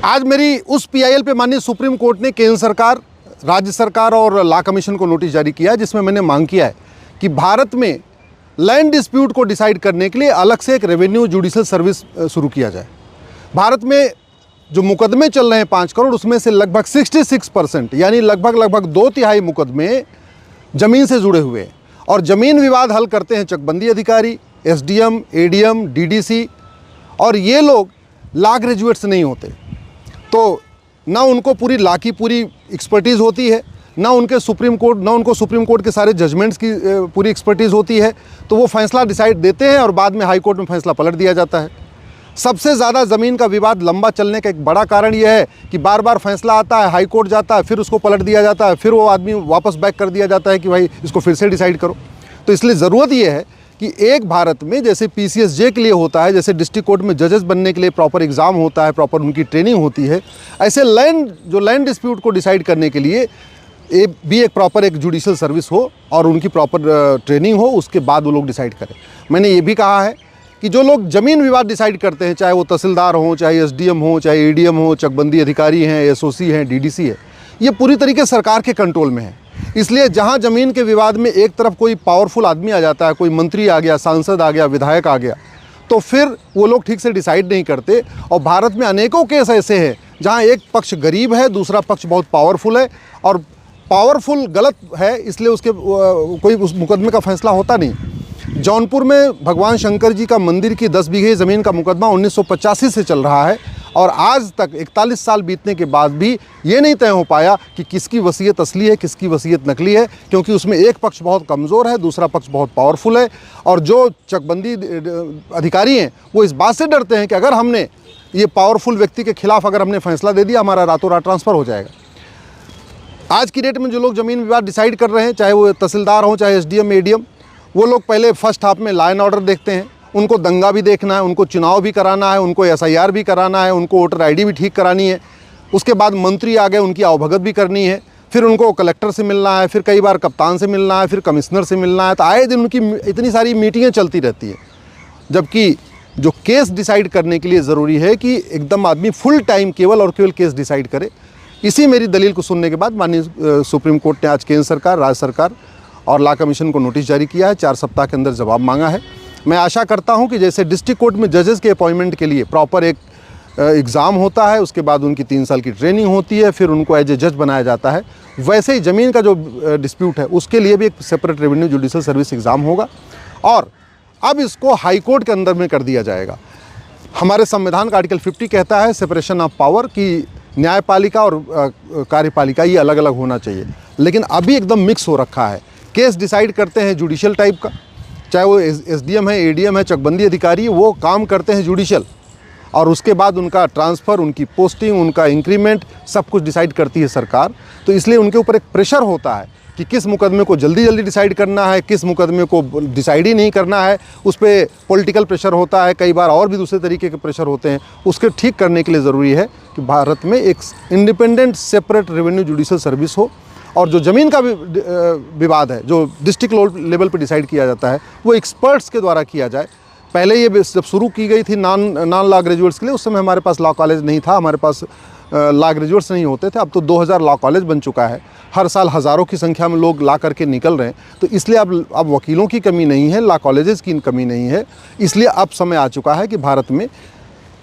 आज मेरी उस पीआईएल पे माननीय सुप्रीम कोर्ट ने केंद्र सरकार, राज्य सरकार और लॉ कमीशन को नोटिस जारी किया है, जिसमें मैंने मांग किया है कि भारत में लैंड डिस्प्यूट को डिसाइड करने के लिए अलग से एक रेवेन्यू जुडिशल सर्विस शुरू किया जाए। भारत में जो मुकदमे चल रहे हैं 5 करोड़, उसमें से लगभग 66% यानी लगभग 2/3 मुकदमे ज़मीन से जुड़े हुए हैं और ज़मीन विवाद हल करते हैं चकबंदी अधिकारी, एसडीएम, एडीएम, डीडीसी। और ये लोग लॉ ग्रेजुएट्स नहीं होते, तो ना उनको पूरी लॉ की पूरी एक्सपर्टीज़ होती है, ना उनको सुप्रीम कोर्ट के सारे जजमेंट्स की पूरी एक्सपर्टीज़ होती है। तो वो फैसला डिसाइड देते हैं और बाद में हाई कोर्ट में फैसला पलट दिया जाता है। सबसे ज़्यादा ज़मीन का विवाद लंबा चलने का एक बड़ा कारण यह है कि बार बार फैसला आता है, हाई कोर्ट जाता है, फिर उसको पलट दिया जाता है, फिर वो आदमी वापस बैक कर दिया जाता है कि भाई इसको फिर से डिसाइड करो। तो इसलिए ज़रूरत यह है कि एक भारत में जैसे पीसीएसजे के लिए होता है, जैसे डिस्ट्रिक्ट कोर्ट में जजेस बनने के लिए प्रॉपर एग्ज़ाम होता है, प्रॉपर उनकी ट्रेनिंग होती है, ऐसे लैंड डिस्प्यूट को डिसाइड करने के लिए भी एक प्रॉपर एक जुडिशल सर्विस हो और उनकी प्रॉपर ट्रेनिंग हो, उसके बाद वो लोग डिसाइड करें। मैंने ये भी कहा है कि जो लोग ज़मीन विवाद डिसाइड करते हैं, चाहे वो तहसीलदार हों, चाहे एसडीएम हो, चाहे एडीएम हो, चकबंदी अधिकारी हैं, एसओसी हैं, डीडीसी है, ये पूरी तरीके से सरकार के कंट्रोल में है। इसलिए जहाँ ज़मीन के विवाद में एक तरफ कोई पावरफुल आदमी आ जाता है, कोई मंत्री आ गया, सांसद आ गया, विधायक आ गया, तो फिर वो लोग ठीक से डिसाइड नहीं करते। और भारत में अनेकों केस ऐसे हैं जहाँ एक पक्ष गरीब है, दूसरा पक्ष बहुत पावरफुल है और पावरफुल गलत है, इसलिए उसके कोई उस मुकदमे का फैसला होता नहीं। जौनपुर में भगवान शंकर जी का मंदिर की 10 बीघे ज़मीन का मुकदमा 1985 से चल रहा है और आज तक 41 साल बीतने के बाद भी ये नहीं तय हो पाया कि किसकी वसीयत असली है, किसकी वसीयत नकली है, क्योंकि उसमें एक पक्ष बहुत कमज़ोर है, दूसरा पक्ष बहुत पावरफुल है। और जो चकबंदी अधिकारी हैं वो इस बात से डरते हैं कि अगर हमने ये पावरफुल व्यक्ति के खिलाफ अगर हमने फैसला दे दिया, हमारा रातों रात ट्रांसफ़र हो जाएगा। आज की डेट में जो लोग ज़मीन विवाद डिसाइड कर रहे हैं, चाहे वो तहसीलदार हों, चाहे एसडीएम, एडीएम, वो लोग पहले फर्स्ट हाफ में लॉ एंड ऑर्डर देखते हैं, उनको दंगा भी देखना है, उनको चुनाव भी कराना है, उनको एसआईआर भी कराना है, उनको वोटर आईडी भी ठीक करानी है। उसके बाद मंत्री आ गए, उनकी आवभगत भी करनी है, फिर उनको कलेक्टर से मिलना है, फिर कई बार कप्तान से मिलना है, फिर कमिश्नर से मिलना है। तो आए दिन उनकी इतनी सारी मीटिंगें चलती रहती हैं, जबकि जो केस डिसाइड करने के लिए ज़रूरी है कि एकदम आदमी फुल टाइम केवल और केवल केस डिसाइड करे। इसी मेरी दलील को सुनने के बाद माननीय सुप्रीम कोर्ट ने आज केंद्र सरकार, राज्य सरकार और लॉ कमीशन को नोटिस जारी किया है। 4 सप्ताह के अंदर जवाब मांगा है। मैं आशा करता हूं कि जैसे डिस्ट्रिक्ट कोर्ट में जजेस के अपॉइंटमेंट के लिए प्रॉपर एक एग्ज़ाम होता है, उसके बाद उनकी 3 साल की ट्रेनिंग होती है, फिर उनको एज ए जज बनाया जाता है, वैसे ही ज़मीन का जो डिस्प्यूट है उसके लिए भी एक separate revenue judicial service exam होगा और अब इसको हाई कोर्ट के अंदर में कर दिया जाएगा। हमारे संविधान का आर्टिकल 50 कहता है सेपरेशन ऑफ पावर की न्यायपालिका और कार्यपालिका ये अलग अलग होना चाहिए, लेकिन अभी एकदम मिक्स हो रखा है। केस डिसाइड करते हैं जुडिशियल टाइप का, चाहे वो एसडीएम है, एडीएम है, चकबंदी अधिकारी, वो काम करते हैं जुडिशियल और उसके बाद उनका ट्रांसफ़र, उनकी पोस्टिंग, उनका इंक्रीमेंट सब कुछ डिसाइड करती है सरकार। तो इसलिए उनके ऊपर एक प्रेशर होता है कि किस मुकदमे को जल्दी जल्दी डिसाइड करना है, किस मुकदमे को डिसाइड ही नहीं करना है। उस पर पॉलिटिकल प्रेशर होता है, कई बार और भी दूसरे तरीके के प्रेशर होते हैं। उसके ठीक करने के लिए ज़रूरी है कि भारत में एक independent separate revenue judicial service हो और जो ज़मीन का विवाद है जो डिस्ट्रिक्ट लेवल पर डिसाइड किया जाता है वो एक्सपर्ट्स के द्वारा किया जाए। पहले ये जब शुरू की गई थी नॉन लॉ ग्रेजुएट्स के लिए, उस समय हमारे पास लॉ कॉलेज नहीं था, हमारे पास लॉ ग्रेजुएट्स नहीं होते थे। अब तो 2000 लॉ कॉलेज बन चुका है, हर साल हज़ारों की संख्या में लोग लॉ करके निकल रहे हैं। तो इसलिए अब वकीलों की कमी नहीं है, लॉ कॉलेजेस की कमी नहीं है। इसलिए अब समय आ चुका है कि भारत में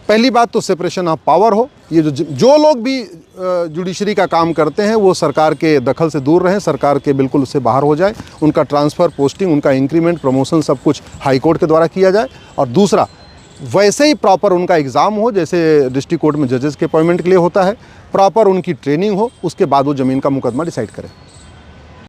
पहली बात तो सेपरेशन ऑफ पावर हो। ये जो लोग भी जुडिशरी का काम करते हैं वो सरकार के दखल से दूर रहें, सरकार के बिल्कुल उससे बाहर हो जाए। उनका ट्रांसफ़र, पोस्टिंग, उनका इंक्रीमेंट, प्रमोशन सब कुछ हाई कोर्ट के द्वारा किया जाए। और दूसरा, वैसे ही प्रॉपर उनका एग्ज़ाम हो जैसे डिस्ट्रिक्ट कोर्ट में जजेस के अपॉइंटमेंट के लिए होता है, प्रॉपर उनकी ट्रेनिंग हो, उसके बाद वो ज़मीन का मुकदमा डिसाइड करें।